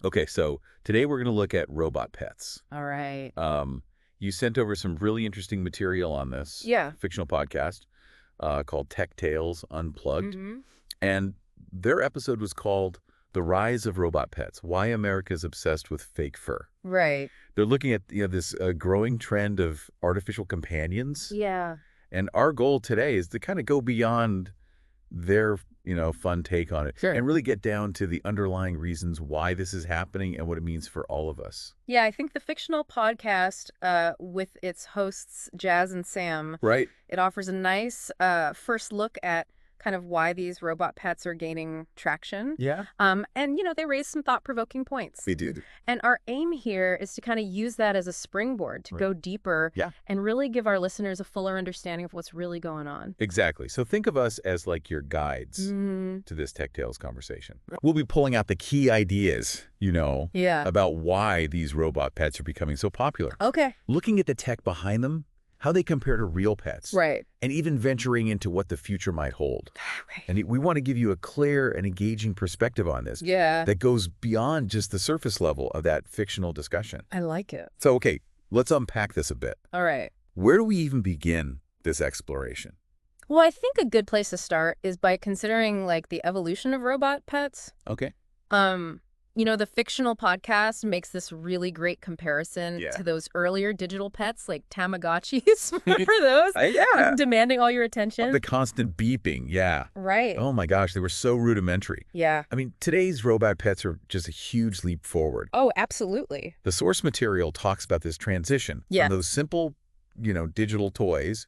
Okay, so today we're going to look at robot pets. All right. You sent over some really interesting material on this fictional podcast called Tech Tales Unplugged. And their episode was called The Rise of Robot Pets, Why America's Obsessed with Fake Fur. Right. They're looking at this growing trend of artificial companions. Yeah. And our goal today is to kind of go beyond their fun take on it and really get down to the underlying reasons why this is happening and what it means for all of us. Yeah, I think the fictional podcast with its hosts, Jazz and Sam, it offers a nice first look at kind of why these robot pets are gaining traction. Yeah. And, they raise some thought-provoking points. They did. And our aim here is to kind of use that as a springboard to go deeper and really give our listeners a fuller understanding of what's really going on. Exactly. So think of us as like your guides to this Tech Tales conversation. We'll be pulling out the key ideas, about why these robot pets are becoming so popular. Okay. Looking at the tech behind them, how they compare to real pets. Right. And even venturing into what the future might hold. Right. And we want to give you a clear and engaging perspective on this. Yeah. That goes beyond just the surface level of that fictional discussion. I like it. So, okay, let's unpack this a bit. All right. Where do we even begin this exploration? Well, I think a good place to start is by considering, the evolution of robot pets. Okay. The fictional podcast makes this really great comparison to those earlier digital pets like Tamagotchis. Remember those? Yeah. Demanding all your attention. The constant beeping, yeah. Right. Oh my gosh, they were so rudimentary. Yeah. I mean, today's robot pets are just a huge leap forward. Oh, absolutely. The source material talks about this transition from those simple, digital toys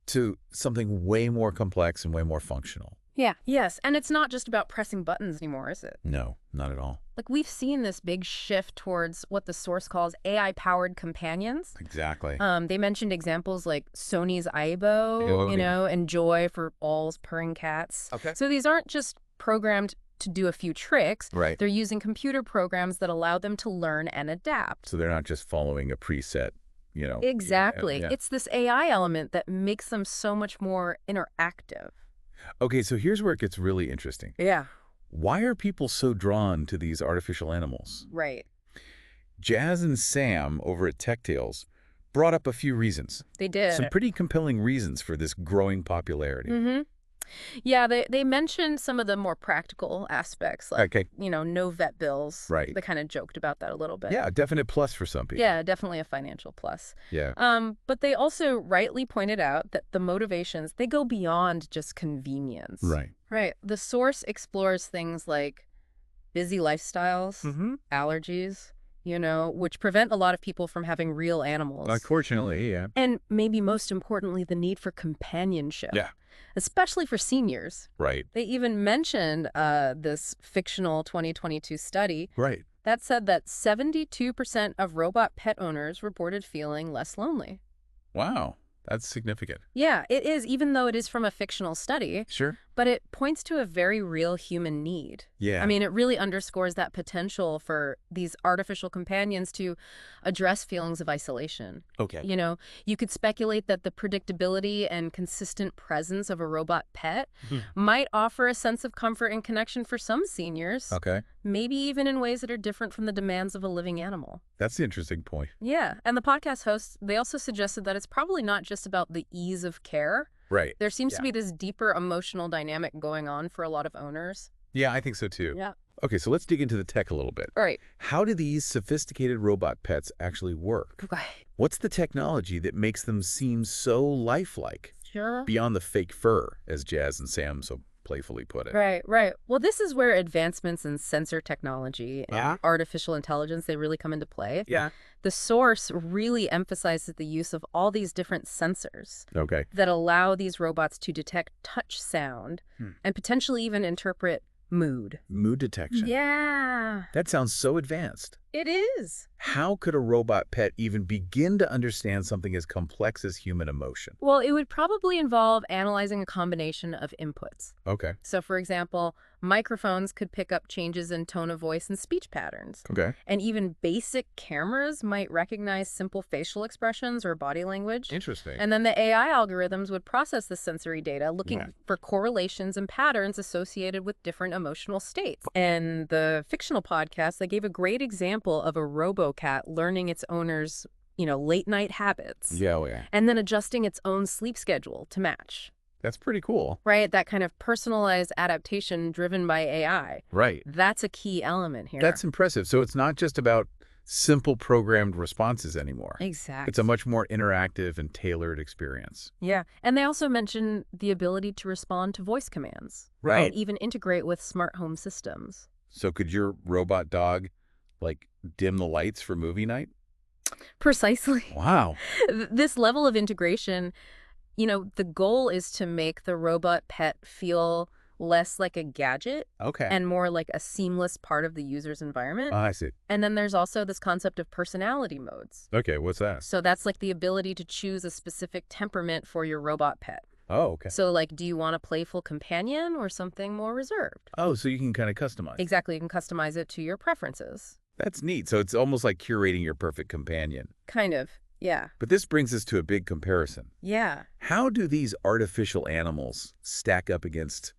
to something way more complex and way more functional. Yeah. Yes. And it's not just about pressing buttons anymore, is it? No, not at all. We've seen this big shift towards what the source calls AI-powered companions. Exactly. They mentioned examples like Sony's Aibo, and Joy for All's purring cats. Okay. So these aren't just programmed to do a few tricks. Right. They're using computer programs that allow them to learn and adapt. So they're not just following a preset, Exactly. Yeah. It's this AI element that makes them so much more interactive. Okay, so here's where it gets really interesting. Yeah. Why are people so drawn to these artificial animals? Right. Jazz and Sam over at Tech Tales brought up a few reasons. They did. Some pretty compelling reasons for this growing popularity. Yeah, they mentioned some of the more practical aspects, like, no vet bills. Right. They kind of joked about that a little bit. Yeah, a definite plus for some people. Yeah, definitely a financial plus. Yeah. But they also rightly pointed out that the motivations, they go beyond just convenience. Right. Right. The source explores things like busy lifestyles, allergies, which prevent a lot of people from having real animals. Unfortunately, yeah. And maybe most importantly, the need for companionship. Yeah. Especially for seniors. Right. They even mentioned this fictional 2022 study that said that 72% of robot pet owners reported feeling less lonely. Wow. That's significant. Yeah, it is, even though it is from a fictional study. Sure. But it points to a very real human need. Yeah. I mean, it really underscores that potential for these artificial companions to address feelings of isolation. Okay. You could speculate that the predictability and consistent presence of a robot pet might offer a sense of comfort and connection for some seniors. Okay. Maybe even in ways that are different from the demands of a living animal. That's the interesting point. Yeah. And the podcast hosts, they also suggested that it's probably not just about the ease of care. Right. There seems to be this deeper emotional dynamic going on for a lot of owners. Yeah, I think so too. Yeah. Okay, so let's dig into the tech a little bit. All right. How do these sophisticated robot pets actually work? Right. What's the technology that makes them seem so lifelike? Sure. Beyond the fake fur, as Jazz and Sam so playfully put it. Right. Well, this is where advancements in sensor technology and artificial intelligence, they really come into play. Yeah. The source really emphasizes the use of all these different sensors that allow these robots to detect touch sound and potentially even interpret mood. Mood detection. Yeah. That sounds so advanced. It is. how could a robot pet even begin to understand something as complex as human emotion? Well, it would probably involve analyzing a combination of inputs. Okay. So, for example, microphones could pick up changes in tone of voice and speech patterns. Okay. And even basic cameras might recognize simple facial expressions or body language. Interesting. And then the AI algorithms would process the sensory data, looking for correlations and patterns associated with different emotional states. And the fictional podcast, they gave a great example of a robo-cat learning its owner's, late night habits. Yeah. And then adjusting its own sleep schedule to match. That's pretty cool. Right? That kind of personalized adaptation driven by AI. Right. That's a key element here. That's impressive. So it's not just about simple programmed responses anymore. Exactly. It's a much more interactive and tailored experience. Yeah. And they also mention the ability to respond to voice commands. Right. And even integrate with smart home systems. So could your robot dog, dim the lights for movie night? Precisely. Wow. This level of integration, the goal is to make the robot pet feel less like a gadget and more like a seamless part of the user's environment. I see. And then there's also this concept of personality modes. Okay, what's that? So that's like the ability to choose a specific temperament for your robot pet. Oh, okay. So do you want a playful companion or something more reserved? Oh, so you can kind of customize. Exactly. You can customize it to your preferences. That's neat. So it's almost like curating your perfect companion. Kind of. Yeah. But this brings us to a big comparison. Yeah. How do these artificial animals stack up against,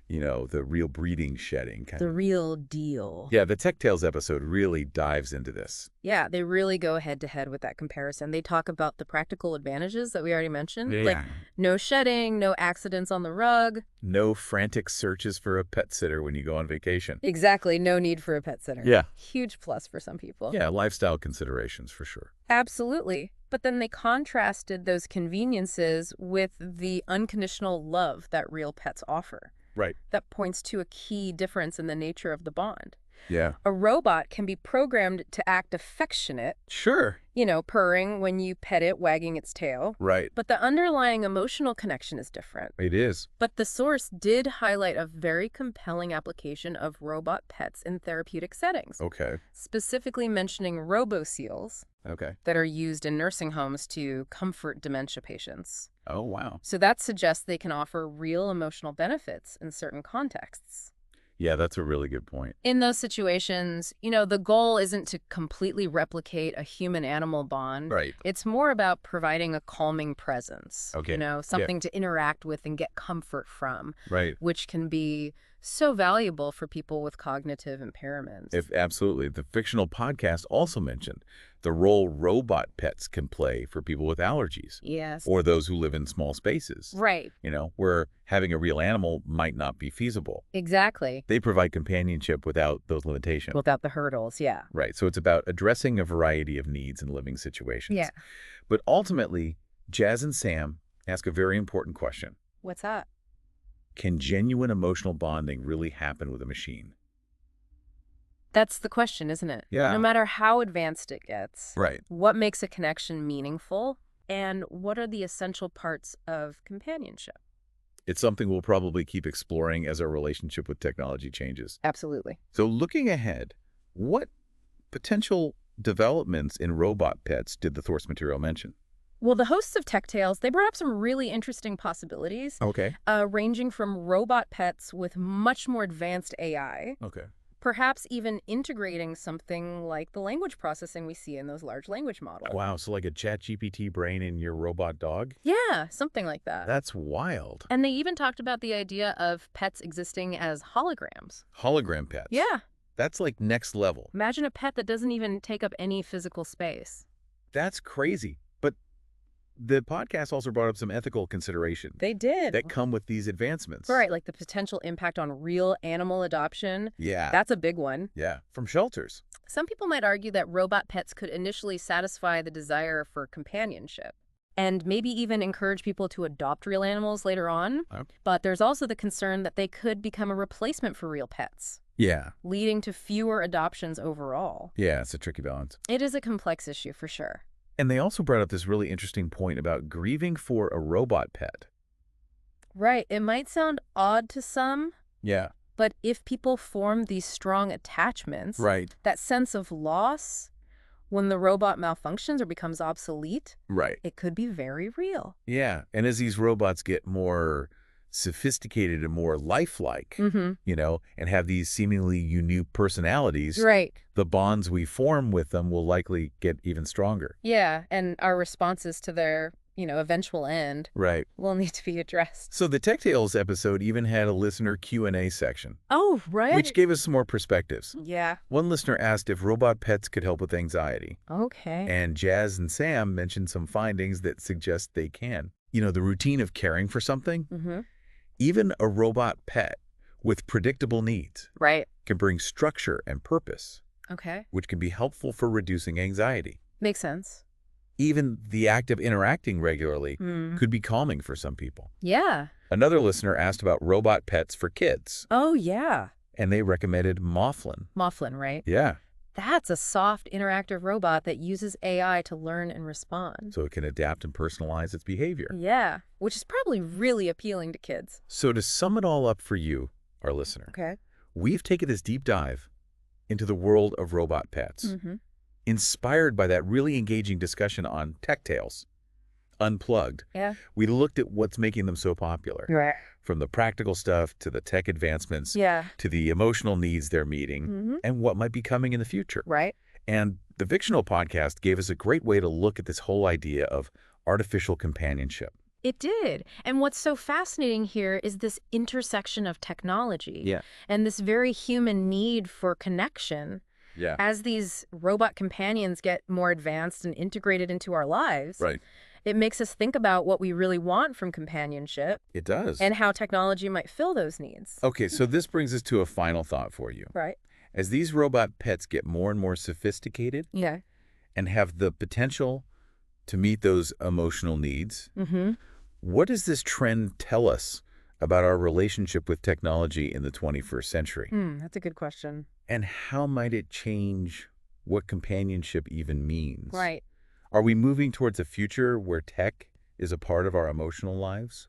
the real breeding shedding kind The of? real deal. Yeah, the Tech Tales episode really dives into this. Yeah, they really go head to head with that comparison. They talk about the practical advantages that we already mentioned. Yeah. Like no shedding, no accidents on the rug. No frantic searches for a pet sitter when you go on vacation. Exactly. No need for a pet sitter. Yeah. Huge plus for some people. Yeah, lifestyle considerations for sure. Absolutely. But then they contrasted those conveniences with the unconditional love that real pets offer. Right. That points to a key difference in the nature of the bond. Yeah. A robot can be programmed to act affectionate. Sure. Purring when you pet it, wagging its tail. Right. But the underlying emotional connection is different. It is. But the source did highlight a very compelling application of robot pets in therapeutic settings. Okay. Specifically mentioning robo-seals. Okay. That are used in nursing homes to comfort dementia patients. Oh, wow. So that suggests they can offer real emotional benefits in certain contexts. Yeah, that's a really good point. In those situations, the goal isn't to completely replicate a human-animal bond. Right. It's more about providing a calming presence. Okay. Something to interact with and get comfort from. Right. Which can be so valuable for people with cognitive impairments. Absolutely. The fictional podcast also mentioned the role robot pets can play for people with allergies. Yes. Or those who live in small spaces. Right. Where having a real animal might not be feasible. Exactly. They provide companionship without those limitations. Without the hurdles, yeah. Right. So it's about addressing a variety of needs in living situations. Yeah. But ultimately, Jazz and Sam ask a very important question. What's that? Can genuine emotional bonding really happen with a machine? That's the question, isn't it? Yeah. No matter how advanced it gets. Right. What makes a connection meaningful? And what are the essential parts of companionship? It's something we'll probably keep exploring as our relationship with technology changes. Absolutely. So looking ahead, what potential developments in robot pets did the source material mention? Well, the hosts of Tech Tales, they brought up some really interesting possibilities. Okay. Ranging from robot pets with much more advanced AI. Okay. Perhaps even integrating something like the language processing we see in those large language models. Wow, so like a ChatGPT brain in your robot dog? Yeah, something like that. That's wild. And they even talked about the idea of pets existing as holograms. Hologram pets? Yeah. That's like next level. Imagine a pet that doesn't even take up any physical space. That's crazy. But the podcast also brought up some ethical considerations. They did. That come with these advancements. Right, like the potential impact on real animal adoption. Yeah. That's a big one. Yeah, from shelters. Some people might argue that robot pets could initially satisfy the desire for companionship and maybe even encourage people to adopt real animals later on. Okay. But there's also the concern that they could become a replacement for real pets. Yeah. Leading to fewer adoptions overall. Yeah, it's a tricky balance. It is a complex issue for sure. And they also brought up this really interesting point about grieving for a robot pet. Right. It might sound odd to some. Yeah. But if people form these strong attachments, right, that sense of loss when the robot malfunctions or becomes obsolete, Right. it could be very real. Yeah. And as these robots get more sophisticated and more lifelike, and have these seemingly unique personalities, Right. the bonds we form with them will likely get even stronger. Yeah, and our responses to their, eventual end will need to be addressed. So the Tech Tales episode even had a listener Q&A section. Oh, right. Which gave us some more perspectives. Yeah. One listener asked if robot pets could help with anxiety. Okay. And Jazz and Sam mentioned some findings that suggest they can. The routine of caring for something, even a robot pet with predictable needs can bring structure and purpose, which can be helpful for reducing anxiety. Makes sense. Even the act of interacting regularly could be calming for some people. Yeah. Another listener asked about robot pets for kids. Oh, yeah. And they recommended Mouflin. Mouflin, right? Yeah. That's a soft, interactive robot that uses AI to learn and respond. So it can adapt and personalize its behavior. Yeah, which is probably really appealing to kids. So to sum it all up for you, our listener, we've taken this deep dive into the world of robot pets, inspired by that really engaging discussion on Tech Tales, Unplugged. Yeah. We looked at what's making them so popular. Right. From the practical stuff to the tech advancements to the emotional needs they're meeting and what might be coming in the future. Right. And the fictional podcast gave us a great way to look at this whole idea of artificial companionship. It did. And what's so fascinating here is this intersection of technology and this very human need for connection. Yeah. As these robot companions get more advanced and integrated into our lives, it makes us think about what we really want from companionship. It does. And how technology might fill those needs. Okay, so this brings us to a final thought for you. Right. As these robot pets get more and more sophisticated and have the potential to meet those emotional needs, what does this trend tell us about our relationship with technology in the 21st century? That's a good question. And how might it change what companionship even means? Right. Are we moving towards a future where tech is a part of our emotional lives?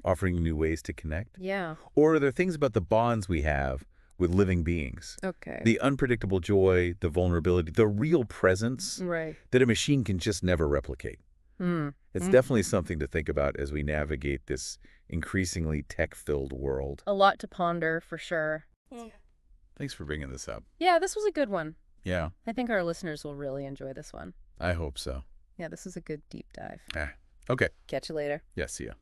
Offering new ways to connect? Yeah. Or are there things about the bonds we have with living beings? The unpredictable joy, the vulnerability, the real presence that a machine can just never replicate. It's definitely something to think about as we navigate this increasingly tech-filled world. A lot to ponder, for sure. Thanks for bringing this up. Yeah, this was a good one. Yeah. I think our listeners will really enjoy this one. I hope so. Yeah, this was a good deep dive. Okay. Catch you later. Yeah, see ya.